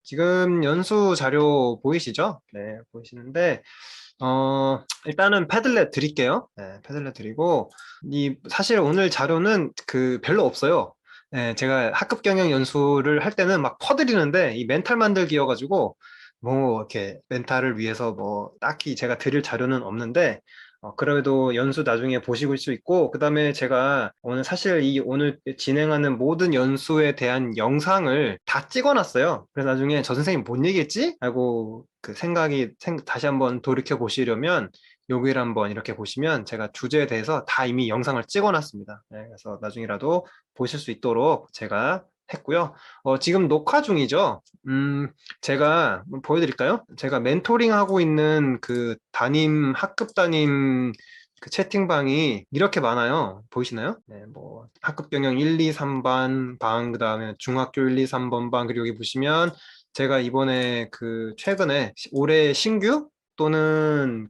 지금 연수 자료 보이시죠? 네, 보이시는데, 일단은 패들렛 드릴게요. 네, 패들렛 드리고, 사실 오늘 자료는 별로 없어요. 네, 제가 학급 경영 연수를 할 때는 막 퍼드리는데, 이 멘탈 만들기여가지고, 뭐, 이렇게 멘탈을 위해서 뭐, 딱히 제가 드릴 자료는 없는데, 그래도 연수 나중에 보실 수 있고, 그 다음에 제가 오늘 사실 오늘 진행하는 모든 연수에 대한 영상을 다 찍어놨어요. 그래서 나중에 저 선생님 뭔 얘기했지? 하고 다시 한번 돌이켜 보시려면 여기를 한번 이렇게 보시면 제가 주제에 대해서 다 이미 영상을 찍어놨습니다. 네, 그래서 나중이라도 보실 수 있도록 제가 했고요. 지금 녹화 중이죠? 제가 한번 보여드릴까요? 제가 멘토링 하고 있는 학급 담임 그 채팅방이 이렇게 많아요. 보이시나요? 네, 뭐, 학급 경영 1, 2, 3반 방, 그 다음에 중학교 1, 2, 3번 방, 그리고 여기 보시면 제가 이번에 최근에 올해 신규 또는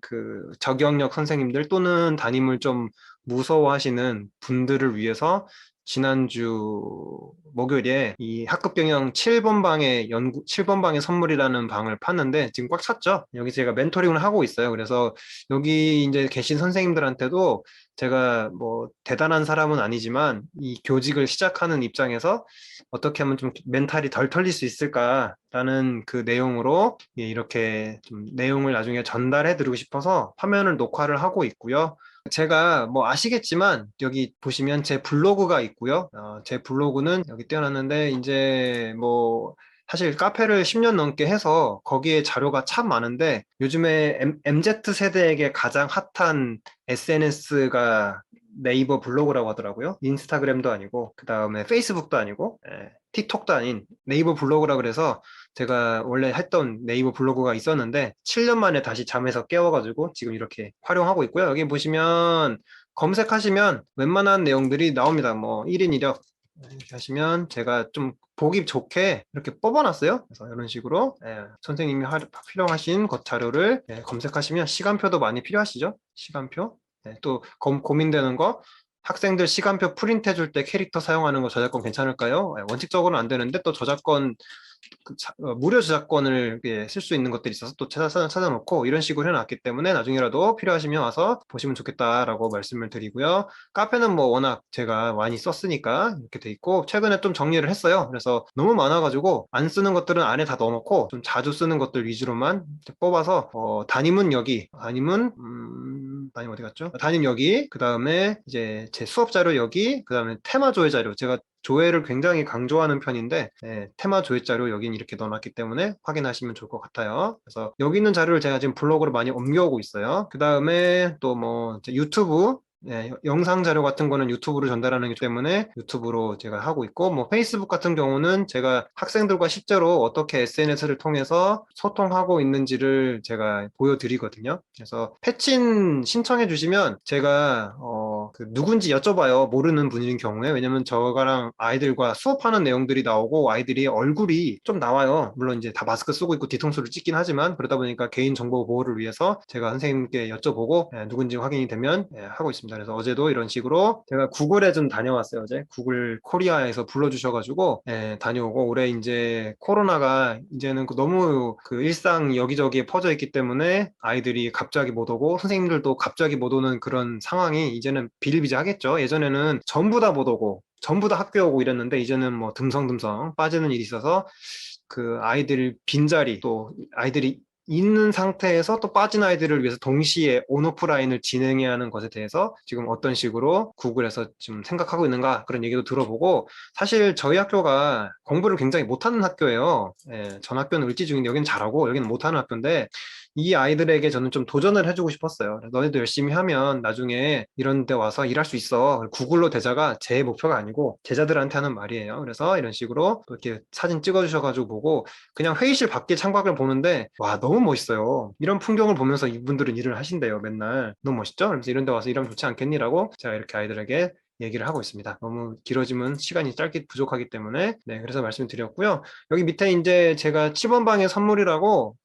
저경력 선생님들 또는 담임을 좀 무서워하시는 분들을 위해서 지난주 목요일에 이 학급 경영 7번 방의 7번 방의 선물이라는 방을 팠는데 지금 꽉 찼죠? 여기 제가 멘토링을 하고 있어요. 그래서 여기 이제 계신 선생님들한테도 제가 뭐 대단한 사람은 아니지만 이 교직을 시작하는 입장에서 어떻게 하면 좀 멘탈이 덜 털릴 수 있을까라는 그 내용으로 이렇게 좀 내용을 나중에 전달해 드리고 싶어서 화면을 녹화를 하고 있고요. 제가 뭐 아시겠지만 여기 보시면 제 블로그가 있고요. 제 블로그는 여기 떼어놨는데 이제 뭐 사실 카페를 10년 넘게 해서 거기에 자료가 참 많은데 요즘에 MZ 세대에게 가장 핫한 SNS가 네이버 블로그라고 하더라고요. 인스타그램도 아니고 그 다음에 페이스북도 아니고 틱톡도 아닌 네이버 블로그라 그래서 제가 원래 했던 네이버 블로그가 있었는데 7년 만에 다시 잠에서 깨워가지고 지금 이렇게 활용하고 있고요. 여기 보시면 검색하시면 웬만한 내용들이 나옵니다. 뭐 1인 1역 이렇게 하시면 제가 좀 보기 좋게 이렇게 뽑아놨어요. 그래서 이런 식으로 선생님이 필요하신 것 자료를 검색하시면 시간표도 많이 필요하시죠? 시간표. 또 고민되는 거 학생들 시간표 프린트 해줄 때 캐릭터 사용하는 거 저작권 괜찮을까요? 원칙적으로는 안 되는데 또 저작권 무료 저작권을 쓸 수 있는 것들이 있어서 또 찾아놓고 이런 식으로 해놨기 때문에 나중에라도 필요하시면 와서 보시면 좋겠다라고 말씀을 드리고요. 카페는 뭐 워낙 제가 많이 썼으니까 이렇게 돼 있고 최근에 좀 정리를 했어요. 그래서 너무 많아가지고 안 쓰는 것들은 안에 다 넣어놓고 좀 자주 쓰는 것들 위주로만 뽑아서 담임은 여기, 담임 어디 갔죠? 담임 여기, 그 다음에 이제 제 수업 자료 여기, 그 다음에 테마 조회 자료 제가 조회를 굉장히 강조하는 편인데 테마 조회 자료 여긴 이렇게 넣어놨기 때문에 확인하시면 좋을 것 같아요. 그래서 여기 있는 자료를 제가 지금 블로그로 많이 옮겨오고 있어요. 그 다음에 또 뭐 유튜브 영상 자료 같은 거는 유튜브로 전달하는 기 때문에 유튜브로 제가 하고 있고, 뭐 페이스북 같은 경우는 제가 학생들과 실제로 어떻게 SNS를 통해서 소통하고 있는지를 제가 보여드리거든요. 그래서 패친 신청해 주시면 제가 누군지 여쭤봐요. 모르는 분인 경우에. 왜냐면 저랑 아이들과 수업하는 내용들이 나오고 아이들이 얼굴이 좀 나와요. 물론 이제 다 마스크 쓰고 있고 뒤통수를 찍긴 하지만 그러다 보니까 개인정보 보호를 위해서 제가 선생님께 여쭤보고 누군지 확인이 되면 하고 있습니다. 그래서 어제도 이런 식으로 제가 구글에 좀 다녀왔어요. 어제 구글 코리아에서 불러주셔가지고 다녀오고 올해 이제 코로나가 이제는 너무 일상 여기저기에 퍼져 있기 때문에 아이들이 갑자기 못 오고 선생님들도 갑자기 못 오는 그런 상황이 이제는 비일비재하겠죠. 예전에는 전부 다 못 오고 전부 다 학교 오고 이랬는데 이제는 뭐 듬성듬성 빠지는 일이 있어서 아이들 빈자리 또 아이들이 있는 상태에서 또 빠진 아이들을 위해서 동시에 온오프라인을 진행해야 하는 것에 대해서 지금 어떤 식으로 구글에서 지금 생각하고 있는가 그런 얘기도 들어보고 사실 저희 학교가 공부를 굉장히 못하는 학교예요. 전 학교는 을지 중인데 여기는 잘하고 여기는 못하는 학교인데 이 아이들에게 저는 좀 도전을 해주고 싶었어요. 너네도 열심히 하면 나중에 이런 데 와서 일할 수 있어. 구글로 대자가 제 목표가 아니고 제자들한테 하는 말이에요. 그래서 이런 식으로 이렇게 사진 찍어주셔가지고 보고 그냥 회의실 밖에 창밖을 보는데 와 너무 멋있어요. 이런 풍경을 보면서 이분들은 일을 하신대요. 맨날 너무 멋있죠? 그래서 이런 데 와서 일하면 좋지 않겠니라고 제가 이렇게 아이들에게 얘기를 하고 있습니다. 너무 길어지면 시간이 짧게 부족하기 때문에 네, 그래서 말씀드렸고요. 여기 밑에 이제 제가 10원방의 선물이라고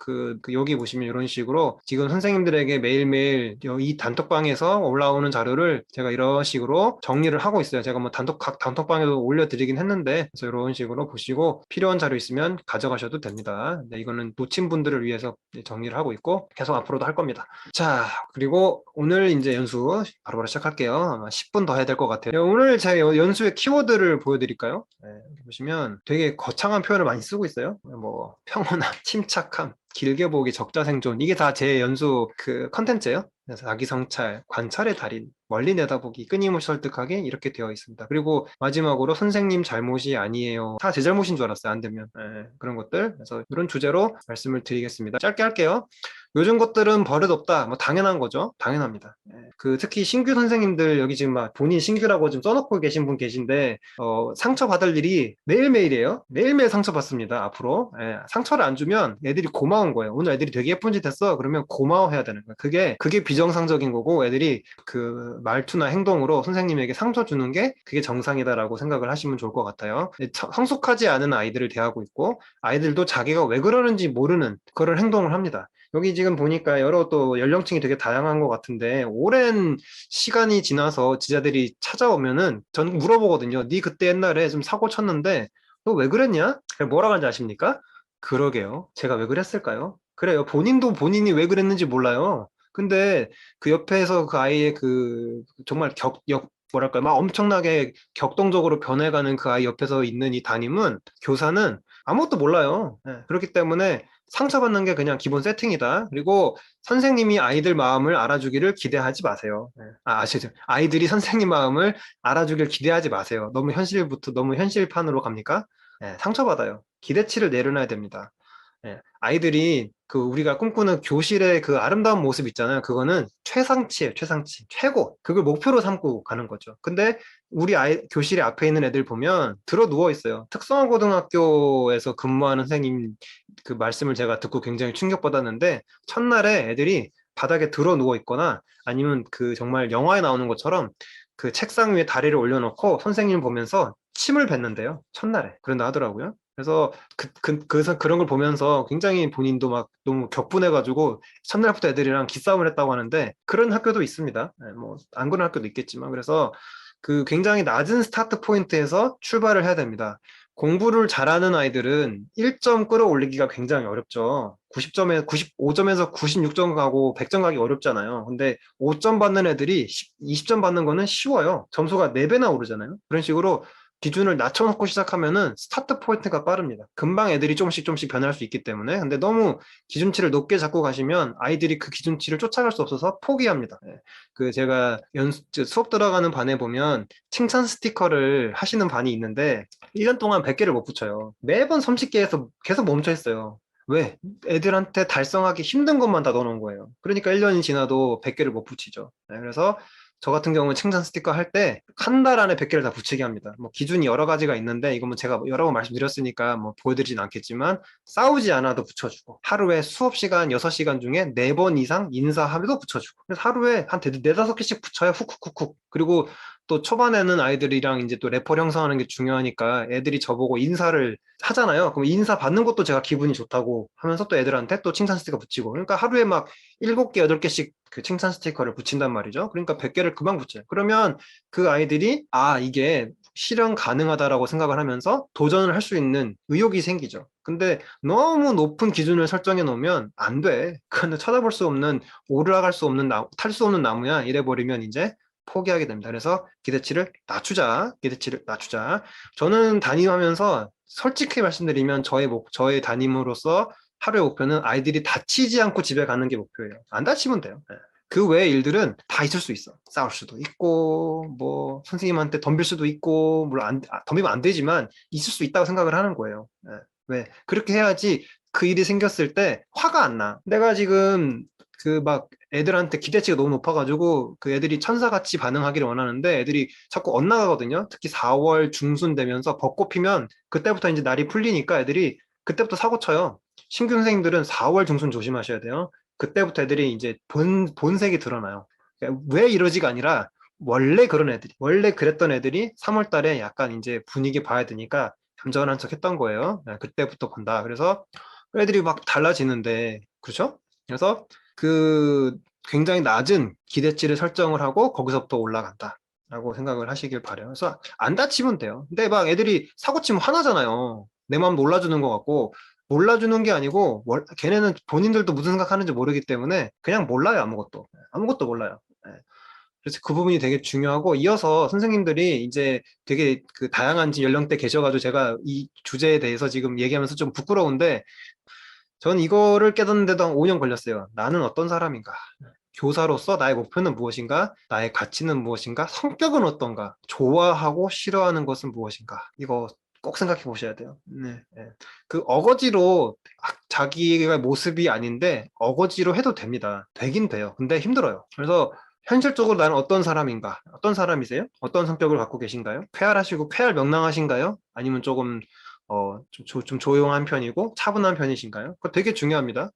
여기 보시면 이런 식으로 지금 선생님들에게 매일매일 이 단톡방에서 올라오는 자료를 제가 이런 식으로 정리를 하고 있어요. 제가 뭐 각 단톡방에도 올려드리긴 했는데 그래서 이런 식으로 보시고 필요한 자료 있으면 가져가셔도 됩니다. 네, 이거는 놓친 분들을 위해서 정리를 하고 있고 계속 앞으로도 할 겁니다. 자, 그리고 오늘 이제 연수 바로바로 시작할게요. 아마 10분 더 해야 될 것 같아요. 오늘 제 연수의 키워드를 보여드릴까요? 네, 여기 보시면 되게 거창한 표현을 많이 쓰고 있어요. 뭐 평온함, 침착함, 길게 보기, 적자 생존 이게 다 제 연수 컨텐츠예요. 그래서 자기 성찰, 관찰의 달인, 멀리 내다보기, 끊임없이 설득하기 이렇게 되어 있습니다. 그리고 마지막으로 선생님 잘못이 아니에요. 다 제 잘못인 줄 알았어요. 안 되면 그런 것들. 그래서 이런 주제로 말씀을 드리겠습니다. 짧게 할게요. 요즘 것들은 버릇없다. 뭐 당연한 거죠. 당연합니다. 특히 신규 선생님들 여기 지금 막 본인 신규라고 좀 써놓고 계신 분 계신데 상처받을 일이 매일매일이에요. 매일매일 상처받습니다. 앞으로 상처를 안 주면 애들이 고마운 거예요. 오늘 애들이 되게 예쁜 짓 했어. 그러면 고마워해야 되는 거예요. 그게 비정상적인 거고 애들이 그 말투나 행동으로 선생님에게 상처 주는 게 그게 정상이다라고 생각을 하시면 좋을 것 같아요. 성숙하지 않은 아이들을 대하고 있고 아이들도 자기가 왜 그러는지 모르는 그런 행동을 합니다. 여기 지금 보니까 여러 또 연령층이 되게 다양한 것 같은데 오랜 시간이 지나서 지자들이 찾아오면은 전 물어보거든요. 네 그때 옛날에 좀 사고 쳤는데 너 왜 그랬냐? 뭐라고 하는지 아십니까? 그러게요. 제가 왜 그랬을까요? 그래요. 본인도 본인이 왜 그랬는지 몰라요. 근데 그 옆에서 그 아이의 정말 뭐랄까요. 막 엄청나게 격동적으로 변해가는 그 아이 옆에서 있는 이 담임은 교사는 아무것도 몰라요. 그렇기 때문에 상처받는 게 그냥 기본 세팅이다. 그리고 선생님이 아이들 마음을 알아주기를 기대하지 마세요. 아이들이 선생님 마음을 알아주길 기대하지 마세요. 너무 현실판으로 갑니까? 상처받아요. 기대치를 내려놔야 됩니다. 아이들이 우리가 꿈꾸는 교실의 그 아름다운 모습 있잖아요. 그거는 최상치예요, 최상치. 최고. 그걸 목표로 삼고 가는 거죠. 근데 우리 교실의 앞에 있는 애들 보면 들어 누워 있어요. 특성화 고등학교에서 근무하는 선생님 그 말씀을 제가 듣고 굉장히 충격받았는데 첫날에 애들이 바닥에 들어 누워 있거나 아니면 정말 영화에 나오는 것처럼 그 책상 위에 다리를 올려놓고 선생님 보면서 침을 뱉는데요. 첫날에. 그런다 하더라고요. 그래서 그런 걸 보면서 굉장히 본인도 막 너무 격분해가지고 첫날부터 애들이랑 기싸움을 했다고 하는데 그런 학교도 있습니다. 뭐 안 그런 학교도 있겠지만 그래서 굉장히 낮은 스타트 포인트에서 출발을 해야 됩니다. 공부를 잘하는 아이들은 1점 끌어올리기가 굉장히 어렵죠. 95점에서 96점 가고 100점 가기 어렵잖아요. 근데 5점 받는 애들이 20점 받는 거는 쉬워요. 점수가 4배나 오르잖아요. 그런 식으로 기준을 낮춰놓고 시작하면은 스타트 포인트가 빠릅니다. 금방 애들이 조금씩 변할 수 있기 때문에. 근데 너무 기준치를 높게 잡고 가시면 아이들이 그 기준치를 쫓아갈 수 없어서 포기합니다. 제가 수업 들어가는 반에 보면 칭찬 스티커를 하시는 반이 있는데 1년 동안 100개를 못 붙여요. 매번 30개에서 계속 멈춰 있어요. 왜? 애들한테 달성하기 힘든 것만 다 넣어놓은 거예요. 그러니까 1년이 지나도 100개를 못 붙이죠. 그래서 저 같은 경우는 칭찬 스티커 할 때 한 달 안에 100개를 다 붙이게 합니다. 뭐 기준이 여러 가지가 있는데 이거 뭐 제가 여러 번 말씀드렸으니까 뭐 보여드리진 않겠지만 싸우지 않아도 붙여주고 하루에 수업 시간 6시간 중에 4번 이상 인사하면도 붙여주고 그래서 하루에 한 4-5개씩 붙여요. 훅훅훅훅. 그리고 또 초반에는 아이들이랑 이제 또 래퍼 형성하는 게 중요하니까 애들이 저보고 인사를 하잖아요. 그럼 인사 받는 것도 제가 기분이 좋다고 하면서 또 애들한테 또 칭찬 스티커 붙이고 그러니까 하루에 막 7개, 8개씩 그 칭찬 스티커를 붙인단 말이죠. 그러니까 100개를 금방 붙여요. 그러면 그 아이들이 이게 실현 가능하다라고 생각을 하면서 도전을 할 수 있는 의욕이 생기죠. 근데 너무 높은 기준을 설정해 놓으면 안 돼. 그건 쳐다볼 수 없는, 올라갈 수 없는, 탈 수 없는 나무야. 이래 버리면 이제 포기하게 됩니다. 그래서 기대치를 낮추자. 기대치를 낮추자. 저는 담임하면서 솔직히 말씀드리면 저의 담임으로서 하루의 목표는 아이들이 다치지 않고 집에 가는 게 목표예요. 안 다치면 돼요. 그 외의 일들은 다 있을 수 있어. 싸울 수도 있고, 뭐, 선생님한테 덤빌 수도 있고, 물론 덤비면 안 되지만, 있을 수 있다고 생각을 하는 거예요. 왜? 그렇게 해야지 그 일이 생겼을 때 화가 안 나. 내가 지금 애들한테 기대치가 너무 높아가지고 그 애들이 천사같이 반응하기를 원하는데 애들이 자꾸 엇나가거든요. 특히 4월 중순 되면서 벚꽃 피면 그때부터 이제 날이 풀리니까 애들이 그때부터 사고 쳐요. 신규 선생님들은 4월 중순 조심하셔야 돼요. 그때부터 애들이 이제 본색이 드러나요. 그러니까 왜 이러지가 아니라 원래 그런 애들이, 원래 그랬던 애들이 3월 달에 약간 이제 분위기 봐야 되니까 얌전한 척 했던 거예요. 그때부터 본다. 그래서 애들이 막 달라지는데, 그렇죠? 그래서 그 굉장히 낮은 기대치를 설정을 하고 거기서부터 올라간다. 라고 생각을 하시길 바래요. 그래서 안 다치면 돼요. 근데 막 애들이 사고 치면 화나잖아요. 내 마음 놀라주는 것 같고, 몰라주는 게 아니고, 걔네는 본인들도 무슨 생각하는지 모르기 때문에 그냥 몰라요, 아무것도. 아무것도 몰라요. 예. 그래서 그 부분이 되게 중요하고, 이어서 선생님들이 이제 되게 그 다양한 연령대 계셔가지고 제가 이 주제에 대해서 지금 얘기하면서 좀 부끄러운데, 전 이거를 깨닫는데도 한 5년 걸렸어요. 나는 어떤 사람인가? 교사로서 나의 목표는 무엇인가? 나의 가치는 무엇인가? 성격은 어떤가? 좋아하고 싫어하는 것은 무엇인가? 이거 꼭 생각해 보셔야 돼요. 네, 네. 그 어거지로 자기의 모습이 아닌데 어거지로 해도 됩니다. 되긴 돼요. 근데 힘들어요. 그래서 현실적으로 나는 어떤 사람인가? 어떤 사람이세요? 어떤 성격을 갖고 계신가요? 쾌활하시고 쾌활 명랑하신가요? 아니면 조금 좀 조용한 편이고 차분한 편이신가요? 그거 되게 중요합니다.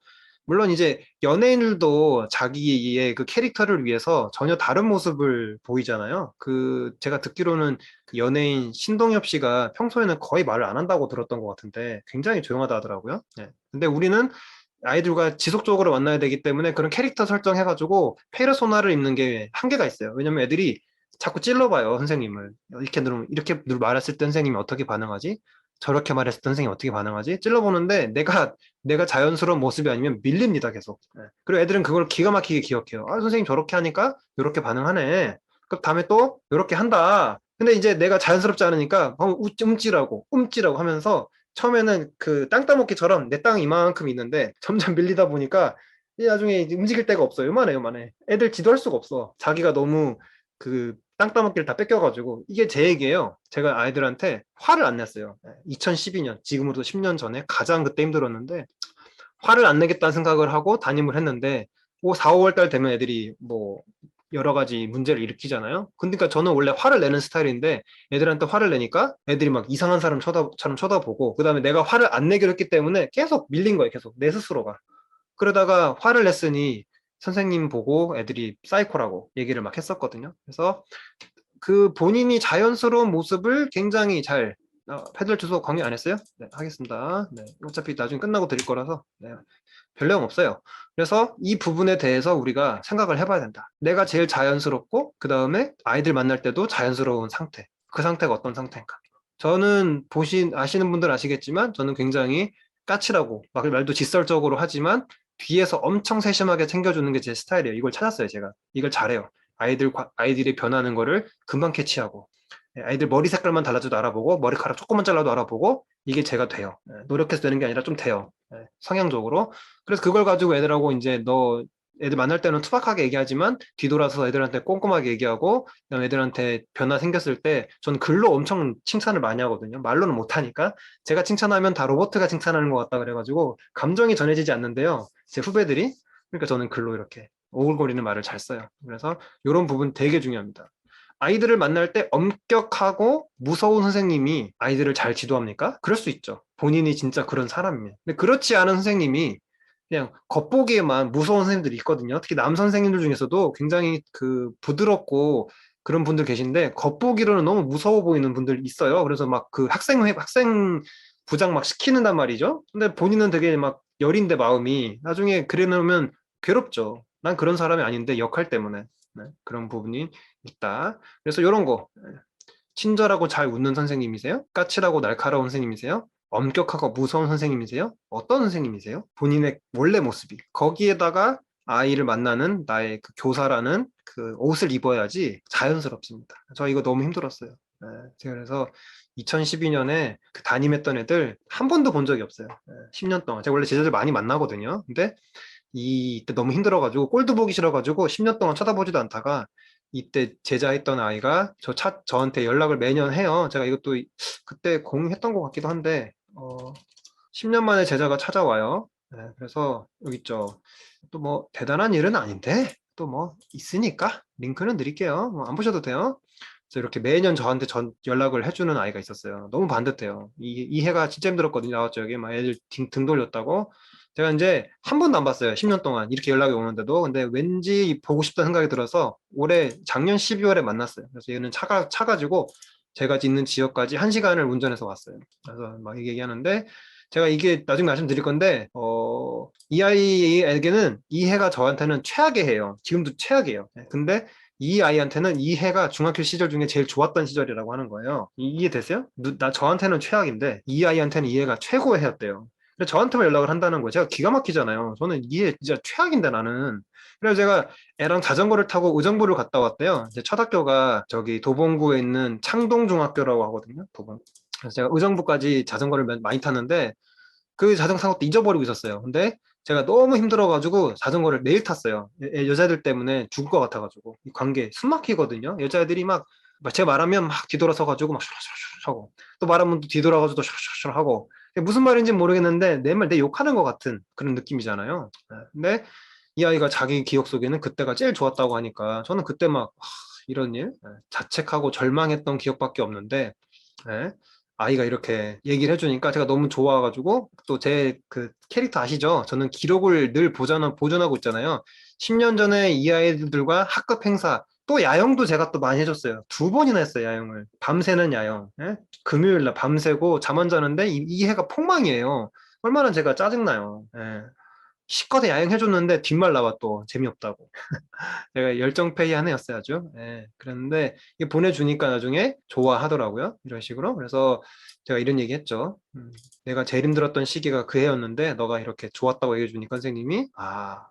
물론 이제 연예인들도 자기의 그 캐릭터를 위해서 전혀 다른 모습을 보이잖아요. 그 제가 듣기로는 그 연예인 신동엽 씨가 평소에는 거의 말을 안 한다고 들었던 것 같은데 굉장히 조용하다 하더라고요. 네. 근데 우리는 아이들과 지속적으로 만나야 되기 때문에 그런 캐릭터 설정해가지고 페르소나를 입는 게 한계가 있어요. 왜냐면 애들이 자꾸 찔러봐요, 선생님을. 이렇게 늘 말했을 때 선생님이 어떻게 반응하지? 저렇게 말했을 때 선생님이 어떻게 반응하지? 찔러보는데 내가 자연스러운 모습이 아니면 밀립니다, 계속. 예. 그리고 애들은 그걸 기가 막히게 기억해요. 아, 선생님 저렇게 하니까 이렇게 반응하네. 그럼 다음에 또 이렇게 한다. 근데 이제 내가 자연스럽지 않으니까 움찔하고 하면서 처음에는 그 땅 따먹기처럼 내 땅 이만큼 있는데 점점 밀리다 보니까 이제 나중에 이제 움직일 데가 없어요. 요만해. 애들 지도할 수가 없어. 자기가 너무 그 땅 따먹기를 다 뺏겨가지고 이게 제 얘기예요. 제가 아이들한테 화를 안 냈어요. 2012년, 지금으로부터 10년 전에 가장 그때 힘들었는데 화를 안 내겠다는 생각을 하고 담임을 했는데 4, 5월 달 되면 애들이 뭐 여러 가지 문제를 일으키잖아요. 그러니까 저는 원래 화를 내는 스타일인데 애들한테 화를 내니까 애들이 막 이상한 사람처럼 쳐다보고 그다음에 내가 화를 안 내기로 했기 때문에 계속 밀린 거예요. 계속 내 스스로가. 그러다가 화를 냈으니 선생님 보고 애들이 사이코라고 얘기를 막 했었거든요. 그래서 그 본인이 자연스러운 모습을 굉장히 잘 패들 주소 강의 안 했어요? 네, 하겠습니다. 네, 어차피 나중에 끝나고 드릴 거라서 네, 별 내용 없어요. 그래서 이 부분에 대해서 우리가 생각을 해봐야 된다. 내가 제일 자연스럽고 그 다음에 아이들 만날 때도 자연스러운 상태. 그 상태가 어떤 상태인가? 저는 아시는 분들 아시겠지만 저는 굉장히 까칠하고 막 말도 직설적으로 하지만 뒤에서 엄청 세심하게 챙겨주는 게 제 스타일이에요. 이걸 찾았어요, 제가. 이걸 잘해요. 아이들이 변하는 거를 금방 캐치하고 아이들 머리 색깔만 달라져도 알아보고 머리카락 조금만 잘라도 알아보고 이게 제가 돼요. 노력해서 되는 게 아니라 좀 돼요. 성향적으로. 그래서 그걸 가지고 애들하고 이제 애들 만날 때는 투박하게 얘기하지만 뒤돌아서 애들한테 꼼꼼하게 얘기하고 그다음 애들한테 변화 생겼을 때 전 글로 엄청 칭찬을 많이 하거든요. 말로는 못하니까 제가 칭찬하면 다 로버트가 칭찬하는 것 같다 그래가지고 감정이 전해지지 않는데요. 제 후배들이 그러니까 저는 글로 이렇게 오글거리는 말을 잘 써요. 그래서 이런 부분 되게 중요합니다. 아이들을 만날 때 엄격하고 무서운 선생님이 아이들을 잘 지도합니까? 그럴 수 있죠. 본인이 진짜 그런 사람이면. 근데 그렇지 않은 선생님이 그냥 겉보기에만 무서운 선생님들이 있거든요. 특히 남 선생님들 중에서도 굉장히 그 부드럽고 그런 분들 계신데 겉보기로는 너무 무서워 보이는 분들 있어요. 그래서 막 그 학생 부장 막 시키는단 말이죠. 근데 본인은 되게 막 여린데 마음이 나중에 그래 놓으면 괴롭죠. 난 그런 사람이 아닌데 역할 때문에 네, 그런 부분이 있다. 그래서 이런 거 친절하고 잘 웃는 선생님이세요? 까칠하고 날카로운 선생님이세요? 엄격하고 무서운 선생님이세요? 어떤 선생님이세요? 본인의 원래 모습이. 거기에다가 아이를 만나는 나의 그 교사라는 그 옷을 입어야지 자연스럽습니다. 저 이거 너무 힘들었어요. 네, 제가 그래서 2012년에 그 담임했던 애들 한 번도 본 적이 없어요. 10년 동안. 제가 원래 제자들 많이 만나거든요. 근데 이때 너무 힘들어가지고 꼴도 보기 싫어가지고 10년 동안 쳐다보지도 않다가 이때 제자했던 아이가 저한테 연락을 매년 해요. 제가 이것도 그때 공유했던 것 같기도 한데 10년 만에 제자가 찾아와요. 네, 그래서 여기 있죠. 또 뭐 대단한 일은 아닌데 또 뭐 있으니까 링크는 드릴게요. 뭐안 보셔도 돼요. 그래서 이렇게 매년 저한테 연락을 해주는 아이가 있었어요. 너무 반듯해요. 이 해가 진짜 힘들었거든요. 나왔죠. 여기 막 애들 등 돌렸다고. 제가 이제 한 번도 안 봤어요. 10년 동안 이렇게 연락이 오는데도. 근데 왠지 보고 싶다는 생각이 들어서 작년 12월에 만났어요. 그래서 얘는 차 가지고 제가 있는 지역까지 1시간을 운전해서 왔어요. 그래서 막 얘기하는데 제가 이게 나중에 말씀드릴 건데 이 아이에게는 이 해가 저한테는 최악의 해예요. 지금도 최악이에요. 네, 근데 이 아이한테는 이 해가 중학교 시절 중에 제일 좋았던 시절이라고 하는 거예요. 이해되세요? 저한테는 최악인데 이 아이한테는 이 해가 최고의 해였대요. 근데 저한테만 연락을 한다는 거예요. 제가 기가 막히잖아요. 저는 이해 진짜 최악인데 나는. 그래서 제가 애랑 자전거를 타고 의정부를 갔다 왔대요. 이제 첫 학교가 저기 도봉구에 있는 창동중학교라고 하거든요. 도봉. 그래서 제가 의정부까지 자전거를 많이 탔는데 그 자전거 탄 것도 잊어버리고 있었어요. 근데 제가 너무 힘들어가지고 자전거를 매일 탔어요. 여자들 때문에 죽을 것 같아가지고. 이 관계 숨 막히거든요. 여자애들이 막 제가 말하면 막 뒤돌아서가지고 막 슈라슈라슈라 하고 또 말하면 또 뒤돌아가지고 또 슈라슈라 하고 무슨 말인지 모르겠는데 내 말 내 욕하는 것 같은 그런 느낌이잖아요. 근데 이 아이가 자기 기억 속에는 그때가 제일 좋았다고 하니까 저는 그때 막 이런 일 자책하고 절망했던 기억밖에 없는데 예, 아이가 이렇게 얘기를 해주니까 제가 너무 좋아가지고 또 제 그 캐릭터 아시죠? 저는 기록을 늘 보존하고 있잖아요. 10년 전에 이 아이들과 학급 행사 또 야영도 제가 또 많이 해줬어요. 2번이나 했어요, 야영을. 밤새는 야영. 예? 금요일 날 밤새고 잠 안 자는데 이 해가 폭망이에요. 얼마나 제가 짜증나요. 예. 시커서 야영해줬는데 뒷말 나와 또 재미없다고. 제가 열정페이 한 애였어요, 아주. 예, 그랬는데, 이게 보내주니까 나중에 좋아하더라고요. 이런 식으로. 그래서 제가 이런 얘기 했죠. 내가 제일 힘들었던 시기가 그 해였는데, 너가 이렇게 좋았다고 얘기해주니까 선생님이,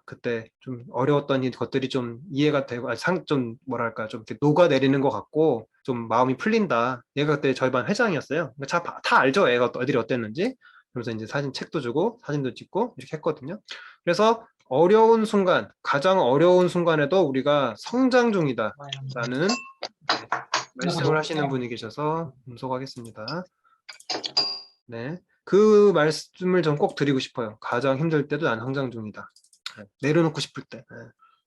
그때 좀 어려웠던 이 것들이 좀 이해가 되고, 좀, 뭐랄까, 좀 이렇게 녹아내리는 것 같고, 좀 마음이 풀린다. 얘가 그때 저희 반 회장이었어요. 다 알죠, 애가 애들이 어땠는지. 그래서 이제 책도 주고, 사진도 찍고, 이렇게 했거든요. 그래서 어려운 순간, 가장 어려운 순간에도 우리가 성장 중이다라는 말씀을 하시는 분이 계셔서 음소거하겠습니다. 네, 그 말씀을 좀 꼭 드리고 싶어요. 가장 힘들 때도 난 성장 중이다. 내려놓고 싶을 때.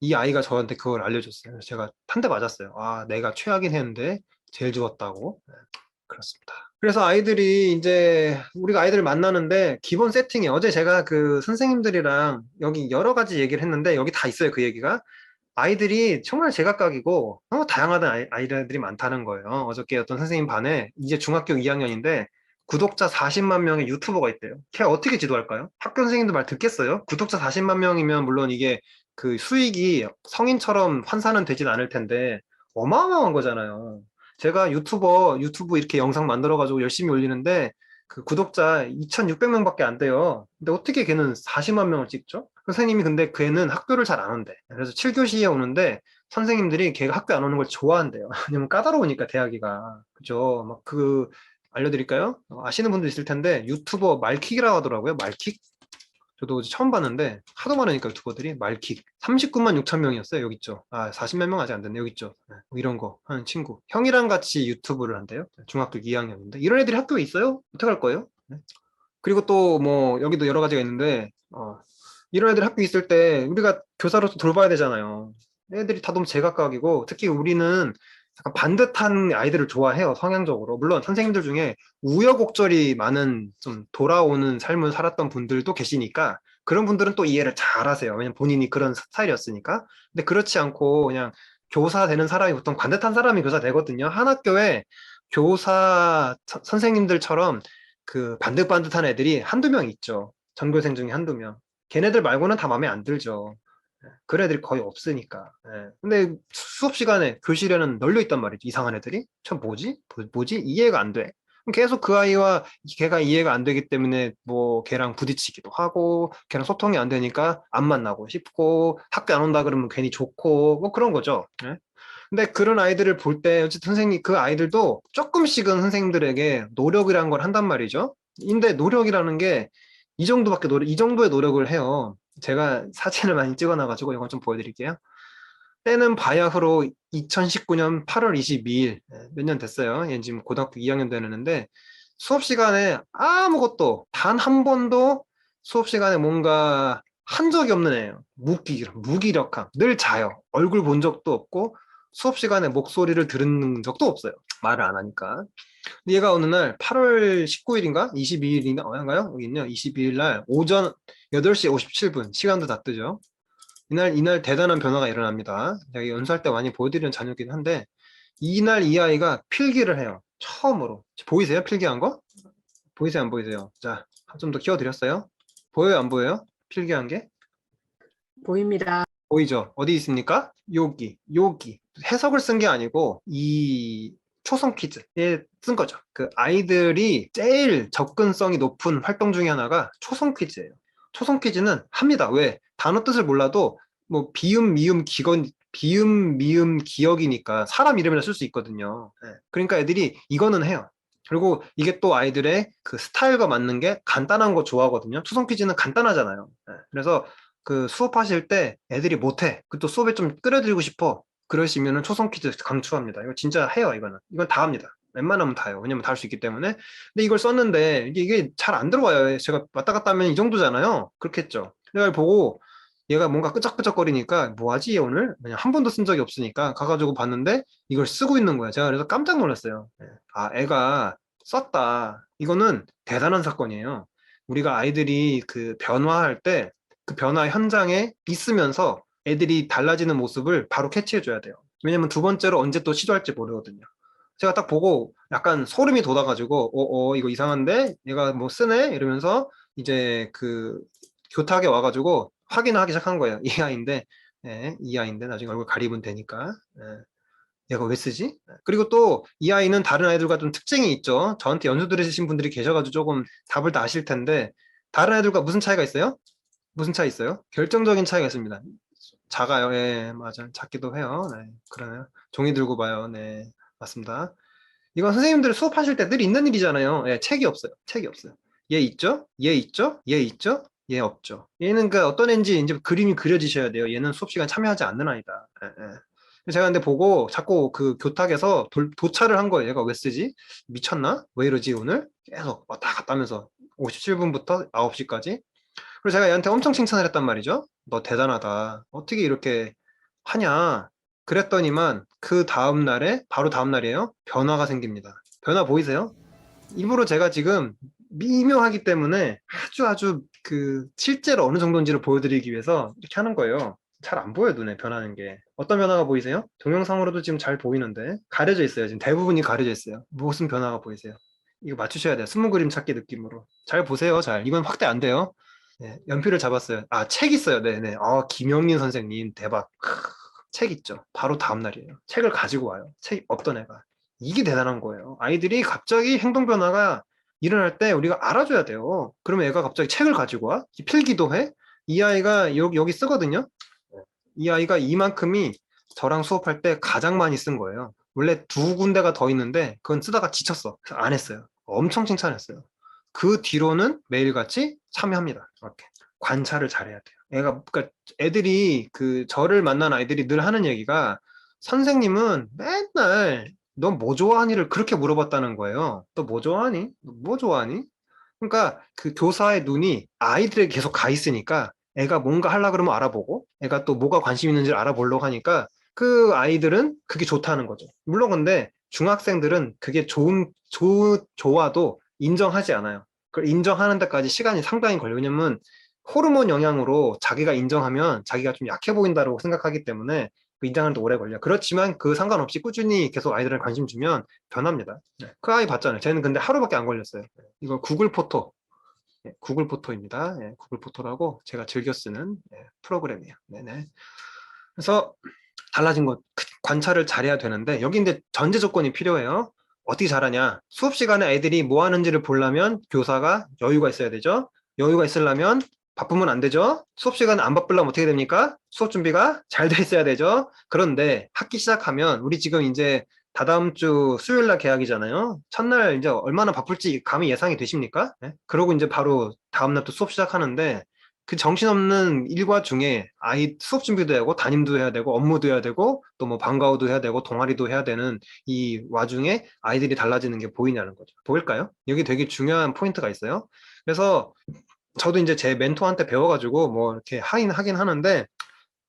이 아이가 저한테 그걸 알려줬어요. 그래서 제가 한 대 맞았어요. 내가 최악인 했는데 제일 좋았다고. 그렇습니다. 그래서 우리가 아이들을 만나는데 기본 세팅이 어제 제가 그 선생님들이랑 여기 여러 가지 얘기를 했는데 여기 다 있어요. 그 얘기가. 아이들이 정말 제각각이고 너무 다양한 아이들이 많다는 거예요. 어저께 어떤 선생님 반에 이제 중학교 2학년인데 구독자 40만 명의 유튜버가 있대요. 걔 어떻게 지도할까요? 학교 선생님들 말 듣겠어요? 구독자 40만 명이면 물론 이게 그 수익이 성인처럼 환산은 되진 않을 텐데 어마어마한 거잖아요. 제가 유튜브 이렇게 영상 만들어가지고 열심히 올리는데 그 구독자 2,600명밖에 안 돼요. 근데 어떻게 걔는 40만 명을 찍죠? 선생님이 근데 걔는 학교를 잘 안 온대. 그래서 7교시에 오는데 선생님들이 걔가 학교 안 오는 걸 좋아한대요. 왜냐면 까다로우니까 대학이가. 그죠? 알려드릴까요? 아시는 분도 있을 텐데 유튜버 말킥이라고 하더라고요. 말킥? 저도 처음 봤는데 하도 많으니까 유튜버들이 말킥 39만 6천 명이었어요. 여기 있죠. 40몇 명 아직 안 됐네. 여기 있죠. 뭐 이런 거 하는 친구. 형이랑 같이 유튜브를 한대요. 중학교 2학년인데 이런 애들이 학교에 있어요? 어떡할 거예요? 네. 그리고 또 뭐 여기도 여러 가지가 있는데 이런 애들이 학교에 있을 때 우리가 교사로서 돌봐야 되잖아요. 애들이 다 너무 제각각이고 특히 우리는 약간 반듯한 아이들을 좋아해요. 성향적으로. 물론 선생님들 중에 우여곡절이 많은 좀 돌아오는 삶을 살았던 분들도 계시니까 그런 분들은 또 이해를 잘 하세요. 왜냐면 본인이 그런 스타일이었으니까. 근데 그렇지 않고 그냥 교사 되는 사람이 보통 반듯한 사람이 교사 되거든요. 한 학교에 선생님들처럼 그 반듯반듯한 애들이 한두 명 있죠. 전교생 중에 한두 명. 걔네들 말고는 다 마음에 안 들죠. 그런 애들이 거의 없으니까. 근데 수업 시간에 교실에는 널려 있단 말이죠. 이상한 애들이. 참 뭐지? 이해가 안 돼. 그럼 계속 그 아이와 걔가 이해가 안 되기 때문에 뭐 걔랑 부딪히기도 하고 걔랑 소통이 안 되니까 안 만나고 싶고 학교 안 온다 그러면 괜히 좋고 뭐 그런 거죠. 근데 그런 아이들을 볼 때 어쨌든 선생님 그 아이들도 조금씩은 선생님들에게 노력이라는 걸 한단 말이죠. 근데 노력이라는 게 이 정도의 노력을 해요. 제가 사진을 많이 찍어놔가지고 이건 좀 보여드릴게요. 때는 바야흐로 2019년 8월 22일 몇 년 됐어요. 얘 지금 고등학교 2학년 되는데 수업 시간에 아무것도 단 한 번도 수업 시간에 뭔가 한 적이 없는 애예요. 무기력함. 늘 자요. 얼굴 본 적도 없고 수업 시간에 목소리를 들은 적도 없어요. 말을 안 하니까. 근데 얘가 어느 날 8월 19일인가? 22일인가? 어딘가요? 여기 있네요. 22일 날 오전 8시 57분. 시간도 다 뜨죠. 이날 대단한 변화가 일어납니다. 제가 연수할 때 많이 보여드리는 자료이긴 한데, 이날 이 아이가 필기를 해요. 처음으로. 보이세요? 필기한 거? 보이세요? 안 보이세요? 자, 좀 더 키워드렸어요. 보여요? 안 보여요? 필기한 게? 보입니다. 보이죠? 어디 있습니까? 여기. 해석을 쓴 게 아니고, 이 초성 퀴즈에 쓴 거죠. 그 아이들이 제일 접근성이 높은 활동 중에 하나가 초성 퀴즈예요. 초성 퀴즈는 합니다. 왜? 단어 뜻을 몰라도, 뭐, 비음, 미음, 기억이니까 사람 이름이나 쓸 수 있거든요. 예. 그러니까 애들이 이거는 해요. 그리고 이게 또 아이들의 그 스타일과 맞는 게 간단한 거 좋아하거든요. 초성 퀴즈는 간단하잖아요. 예. 그래서 그 수업하실 때 애들이 못해. 그 또 수업에 좀 끌어들이고 싶어. 그러시면은 초성 퀴즈 강추합니다. 이거 진짜 해요, 이거는. 이건 다 합니다. 웬만하면 다 해요. 왜냐면 다 할 수 있기 때문에. 근데 이걸 썼는데 이게 잘 안 들어와요. 제가 왔다 갔다 하면 이 정도잖아요. 그렇겠죠. 내가 이걸 보고 얘가 뭔가 끄적끄적거리니까 뭐하지 오늘? 그냥 한 번도 쓴 적이 없으니까 가가지고 봤는데 이걸 쓰고 있는 거야. 제가 그래서 깜짝 놀랐어요. 예. 아, 애가 썼다. 이거는 대단한 사건이에요. 우리가 아이들이 그 변화할 때 그 변화 현장에 있으면서 애들이 달라지는 모습을 바로 캐치해줘야 돼요. 왜냐면 두 번째로 언제 또 시도할지 모르거든요. 제가 딱 보고 약간 소름이 돋아가지고, 이거 이상한데? 얘가 뭐 쓰네? 이러면서 이제 그 교탁에 와가지고 확인을 하기 시작한 거예요. 이 아이인데, 예, 이 아이인데 나중에 얼굴 가리면 되니까. 예. 얘가 왜 쓰지? 그리고 또 이 아이는 다른 아이들과 좀 특징이 있죠. 저한테 연수 들으신 분들이 계셔가지고 조금 답을 다 아실 텐데, 다른 아이들과 무슨 차이가 있어요? 무슨 차이 있어요? 결정적인 차이가 있습니다. 작아요. 예, 맞아. 작기도 해요. 네, 그러네요. 종이 들고 봐요. 네, 맞습니다. 이건 선생님들 수업하실 때 늘 있는 일이잖아요. 예, 책이 없어요. 책이 없어요. 얘 있죠? 얘 있죠? 얘 있죠? 얘 없죠. 얘는 그 어떤 애인지 이제 그림이 그려지셔야 돼요. 얘는 수업 시간 참여하지 않는 아이다. 예, 예. 제가 근데 보고 자꾸 그 교탁에서 도착을 한 거예요. 얘가 왜 쓰지? 미쳤나? 왜 이러지 오늘? 계속 왔다 갔다 하면서 57분부터 9시까지. 그리고 제가 얘한테 엄청 칭찬을 했단 말이죠. 너 대단하다. 어떻게 이렇게 하냐. 그랬더니만 그 다음 날에, 바로 다음 날이에요. 변화가 생깁니다. 변화 보이세요? 일부러 제가 지금 미묘하기 때문에 아주 그 실제로 어느 정도인지를 보여드리기 위해서 이렇게 하는 거예요. 잘 안 보여요, 눈에 변하는 게. 어떤 변화가 보이세요? 동영상으로도 지금 잘 보이는데 가려져 있어요. 지금 대부분이 가려져 있어요. 무슨 변화가 보이세요? 이거 맞추셔야 돼요. 스무 그림 찾기 느낌으로. 잘 보세요, 잘. 이건 확대 안 돼요. 네, 연필을 잡았어요. 아, 책 있어요. 네네. 김영린 선생님, 대박. 책 있죠. 바로 다음 날이에요. 책을 가지고 와요. 책 없던 애가. 이게 대단한 거예요. 아이들이 갑자기 행동 변화가 일어날 때 우리가 알아줘야 돼요. 그러면 애가 갑자기 책을 가지고 와? 필기도 해? 이 아이가 여기 쓰거든요. 이 아이가 이만큼이 저랑 수업할 때 가장 많이 쓴 거예요. 원래 두 군데가 더 있는데 그건 쓰다가 지쳤어. 그래서 안 했어요. 엄청 칭찬했어요. 그 뒤로는 매일같이 참여합니다. 이렇게 관찰을 잘해야 돼요. 그러니까 애들이 그 저를 만난 아이들이 늘 하는 얘기가 선생님은 맨날 넌 뭐 좋아하니를 그렇게 물어봤다는 거예요. 또 뭐 좋아하니? 뭐 좋아하니? 그러니까 그 교사의 눈이 아이들에게 계속 가 있으니까 애가 뭔가 하려 그러면 알아보고 애가 또 뭐가 관심 있는지를 알아보려고 하니까 그 아이들은 그게 좋다는 거죠. 물론 근데 중학생들은 그게 좋아도 인정하지 않아요. 그걸 인정하는 데까지 시간이 상당히 걸려요. 왜냐면 호르몬 영향으로 자기가 인정하면 자기가 좀 약해 보인다고 생각하기 때문에 그 인정하는 데 오래 걸려요. 그렇지만 그 상관없이 꾸준히 계속 아이들한테 관심 주면 변합니다. 네. 그 아이 봤잖아요. 쟤는 근데 하루밖에 안 걸렸어요. 이거 구글 포토. 예, 구글 포토입니다. 예, 구글 포토라고 제가 즐겨 쓰는 프로그램이에요. 네네. 그래서 달라진 것 관찰을 잘해야 되는데 여기 이제 전제 조건이 필요해요. 어떻게 잘하냐? 수업 시간에 애들이 뭐 하는지를 보려면 교사가 여유가 있어야 되죠. 여유가 있으려면 바쁘면 안 되죠. 수업 시간에 안 바쁘려면 어떻게 됩니까? 수업 준비가 잘 돼 있어야 되죠. 그런데 학기 시작하면 우리 지금 이제 다다음 주 수요일 날 개학이잖아요. 첫날 이제 얼마나 바쁠지 감이 예상이 되십니까? 네? 그러고 이제 바로 다음 날 또 수업 시작하는데 그 정신없는 일과 중에 아이 수업 준비도 해야 되고 담임도 해야 되고 업무도 해야 되고 또 뭐 방과후도 해야 되고 동아리도 해야 되는 이 와중에 아이들이 달라지는 게 보이냐는 거죠. 보일까요? 여기 되게 중요한 포인트가 있어요. 그래서 저도 이제 제 멘토한테 배워가지고 뭐 이렇게 하긴 하는데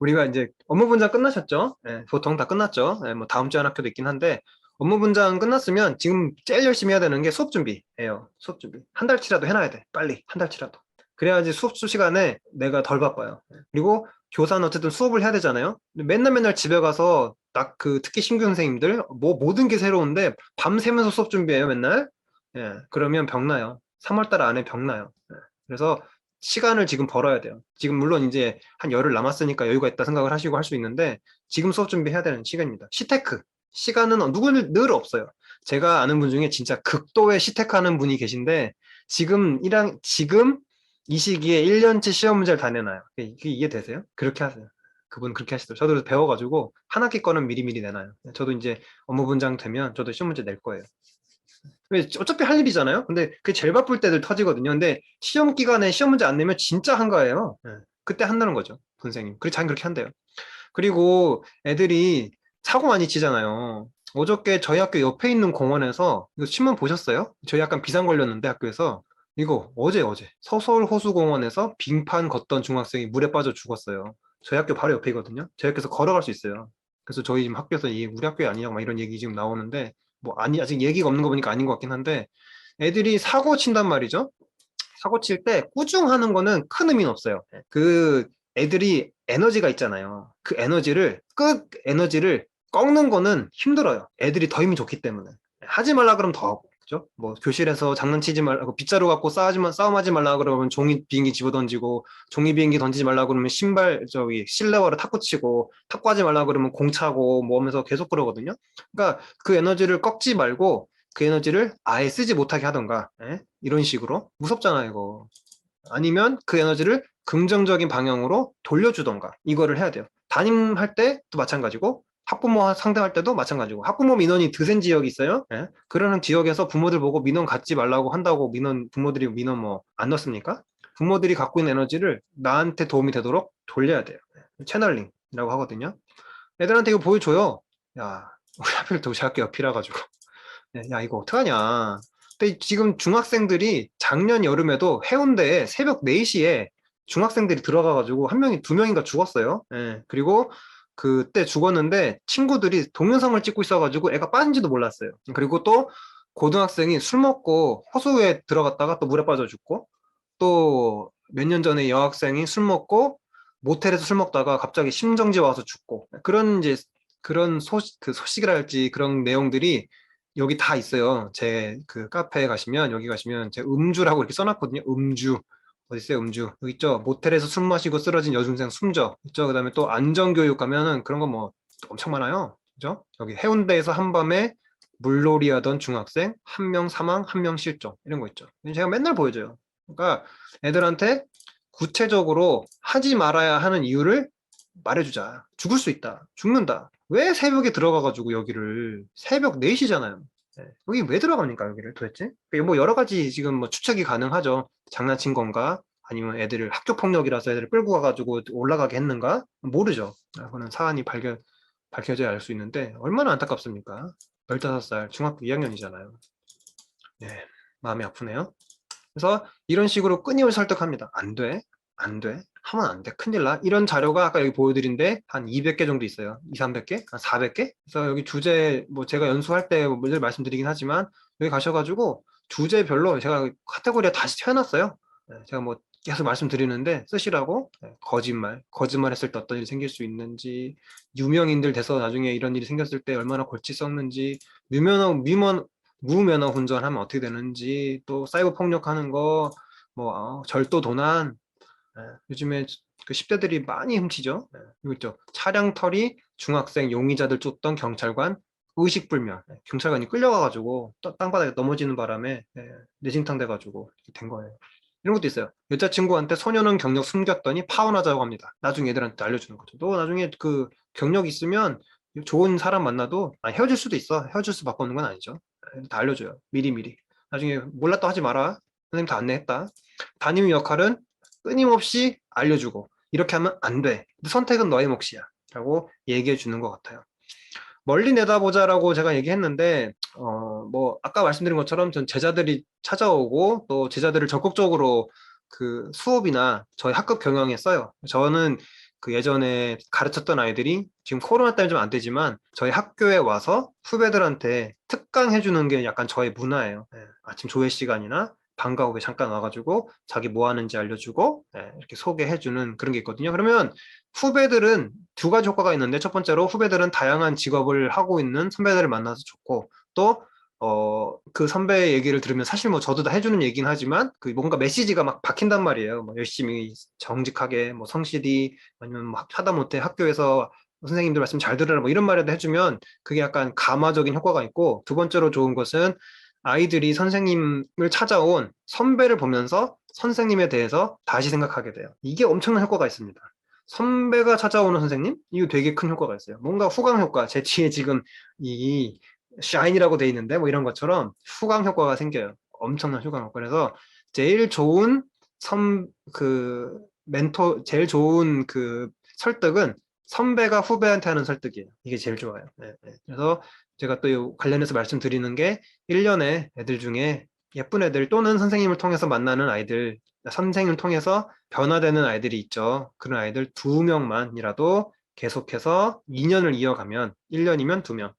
우리가 이제 업무 분장 끝나셨죠? 예, 보통 다 끝났죠? 예, 뭐 다음 주에 한 학교도 있긴 한데 업무 분장 끝났으면 지금 제일 열심히 해야 되는 게 수업 준비예요. 수업 준비. 한 달치라도 해놔야 돼. 빨리 한 달치라도. 그래야지 수업 시간에 내가 덜 바빠요. 예. 그리고 교사는 어쨌든 수업을 해야 되잖아요. 근데 맨날 맨날 집에 가서 딱 그 특히 신규 선생님들 뭐 모든 게 새로운데 밤새면서 수업 준비해요 맨날. 예, 그러면 병나요. 3월달 안에 병나요. 예. 그래서 시간을 지금 벌어야 돼요. 지금 물론 이제 한 열흘 남았으니까 여유가 있다 생각을 하시고 할 수 있는데 지금 수업 준비해야 되는 시간입니다. 시테크 시간은 누구는 늘 없어요. 제가 아는 분 중에 진짜 극도의 시테크 하는 분이 계신데 지금 이 시기에 1년치 시험 문제를 다 내놔요. 이게 이해되세요? 그렇게 하세요. 그분 그렇게 하시더라고요. 저도 그래서 배워가지고 한 학기 거는 미리미리 내놔요. 저도 이제 업무 분장 되면 저도 시험 문제 낼 거예요. 어차피 할 일이잖아요. 근데 그게 제일 바쁠 때들 터지거든요. 근데 시험 기간에 시험 문제 안 내면 진짜 한가해요. 예. 그때 한다는 거죠, 선생님. 그리고 자기 그렇게 한대요. 그리고 애들이 사고 많이 치잖아요. 어저께 저희 학교 옆에 있는 공원에서 이거 신문 보셨어요? 저희 약간 비상 걸렸는데 학교에서 이거 어제 서서울 호수공원에서 빙판 걷던 중학생이 물에 빠져 죽었어요. 저희 학교 바로 옆이거든요. 저희 학교에서 걸어갈 수 있어요. 그래서 저희 지금 학교에서 우리 학교에 아니냐고 막 이런 얘기 지금 나오는데 뭐 아니 아직 얘기가 없는 거 보니까 아닌 것 같긴 한데 애들이 사고 친단 말이죠. 사고 칠 때 꾸중하는 거는 큰 의미는 없어요. 그 애들이 에너지가 있잖아요. 그 에너지를 꺾는 거는 힘들어요. 애들이 더 힘이 좋기 때문에. 하지 말라 그러면 더 하고. 그죠? 뭐 교실에서 장난치지 말라고 빗자루 갖고 싸움하지 말라 그러면 종이 비행기 집어던지고 종이 비행기 던지지 말라 그러면 실내화로 탁구 치고 탁구 하지 말라 그러면 공 차고 뭐 하면서 계속 그러거든요. 그러니까 그 에너지를 꺾지 말고 그 에너지를 아예 쓰지 못하게 하던가 이런 식으로 무섭잖아 이거. 아니면 그 에너지를 긍정적인 방향으로 돌려주던가 이거를 해야 돼요. 담임할 때도 마찬가지고 학부모 상대할 때도 마찬가지고 학부모 민원이 드센 지역이 있어요. 그러는 지역에서 부모들 보고 민원 갖지 말라고 한다고 부모들이 민원 뭐 안 넣습니까? 부모들이 갖고 있는 에너지를 나한테 도움이 되도록 돌려야 돼요. 채널링이라고 하거든요. 애들한테 이거 보여줘요. 야, 우리 하필 또 제학교 옆이라 가지고 야, 이거 어떡하냐. 근데 지금 중학생들이 작년 여름에도 해운대에 새벽 4시에 중학생들이 들어가가지고 한 명이 2명인가 죽었어요. 예, 그리고 그때 죽었는데 친구들이 동영상을 찍고 있어가지고 애가 빠진지도 몰랐어요. 그리고 또 고등학생이 술 먹고 호수에 들어갔다가 또 물에 빠져 죽고 또 몇 년 전에 여학생이 술 먹고 모텔에서 술 먹다가 갑자기 심정지 와서 죽고 그런 이제 그런 소식이라 할지 그런 내용들이 여기 다 있어요. 제 그 카페에 가시면 여기 가시면 제 음주라고 이렇게 써놨거든요. 음주 어디 있어요? 음주 여기 있죠. 모텔에서 술 마시고 쓰러진 여중생 숨져 있죠. 그다음에 또 안전교육 가면은 그런 거 뭐 엄청 많아요. 그죠? 여기 해운대에서 한밤에 물놀이 하던 중학생 한 명 사망, 한 명 실종 이런 거 있죠. 제가 맨날 보여줘요. 그러니까 애들한테 구체적으로 하지 말아야 하는 이유를 말해주자. 죽을 수 있다. 죽는다. 왜 새벽에 들어가가지고 여기를 새벽 4시잖아요. 여기 왜 들어갑니까 여기를 도대체? 뭐 여러 가지 지금 뭐 추측이 가능하죠. 장난친 건가? 아니면 애들을 학교 폭력이라서 애들을 끌고 가가지고 올라가게 했는가? 모르죠. 그거는 사안이 밝혀져야 알 수 있는데 얼마나 안타깝습니까? 15살 중학교 2학년이잖아요. 네, 마음이 아프네요. 그래서 이런 식으로 끊임없이 설득합니다. 안 돼. 안 돼. 하면 안 돼. 큰일 나. 이런 자료가 아까 여기 보여드린데 한 200개 정도 있어요. 2, 300개? 한 400개? 그래서 여기 주제, 뭐 제가 연수할 때 늘 말씀드리긴 하지만 여기 가셔가지고 주제별로 제가 카테고리에 다시 채워놨어요. 제가 뭐 계속 말씀드리는데 쓰시라고 거짓말 했을 때 어떤 일이 생길 수 있는지 유명인들 돼서 나중에 이런 일이 생겼을 때 얼마나 골치 썩는지 무면허 운전하면 어떻게 되는지 또 사이버 폭력하는 거 뭐 절도 도난 요즘에 그 10대들이 많이 훔치죠. 이거 있죠. 차량 털이 중학생 용의자들 쫓던 경찰관 의식불명 경찰관이 끌려가가지고 땅바닥에 넘어지는 바람에 내진탕 돼가지고 이렇게 된 거예요. 이런 것도 있어요. 여자친구한테 소년원 경력 숨겼더니 파혼하자고 합니다. 나중에 애들한테 알려주는 거죠. 너 나중에 그 경력 있으면 좋은 사람 만나도 헤어질 수도 있어. 헤어질 수 바꾸는 건 아니죠. 다 알려줘요. 미리미리. 나중에 몰랐다 하지 마라. 선생님 다 안내했다. 담임 역할은 끊임없이 알려주고 이렇게 하면 안 돼. 선택은 너의 몫이야. 라고 얘기해 주는 것 같아요. 멀리 내다보자라고 제가 얘기했는데 뭐 아까 말씀드린 것처럼 전 제자들이 찾아오고 또 제자들을 적극적으로 그 수업이나 저희 학급 경영에 써요. 저는 그 예전에 가르쳤던 아이들이 지금 코로나 때문에 좀 안 되지만 저희 학교에 와서 후배들한테 특강해주는 게 약간 저의 문화예요. 예, 아침 조회 시간이나 방과 후에 잠깐 와가지고 자기 뭐 하는지 알려주고 이렇게 소개해주는 그런 게 있거든요. 그러면 후배들은 두 가지 효과가 있는데 첫 번째로 후배들은 다양한 직업을 하고 있는 선배들을 만나서 좋고 또 그 선배 얘기를 들으면 사실 뭐 저도 다 해주는 얘기긴 하지만 그 뭔가 메시지가 막 박힌단 말이에요. 뭐 열심히 정직하게 뭐 성실히 아니면 뭐 하다못해 학교에서 선생님들 말씀 잘 들으라 뭐 이런 말이라도 해주면 그게 약간 감화적인 효과가 있고 두 번째로 좋은 것은 아이들이 선생님을 찾아온 선배를 보면서 선생님에 대해서 다시 생각하게 돼요. 이게 엄청난 효과가 있습니다. 선배가 찾아오는 선생님? 이거 되게 큰 효과가 있어요. 뭔가 후광 효과. 제 뒤에 지금 이 샤인이라고 돼 있는데 뭐 이런 것처럼 후광 효과가 생겨요. 엄청난 후광 효과. 그래서 제일 좋은 제일 좋은 그 설득은 선배가 후배한테 하는 설득이에요. 이게 제일 좋아요. 네, 네. 그래서 제가 또 관련해서 말씀드리는 게 1년에 애들 중에 예쁜 애들 또는 선생님을 통해서 만나는 아이들, 선생님을 통해서 변화되는 아이들이 있죠. 그런 아이들 2명만이라도 계속해서 2년을 이어가면 1년이면 2명,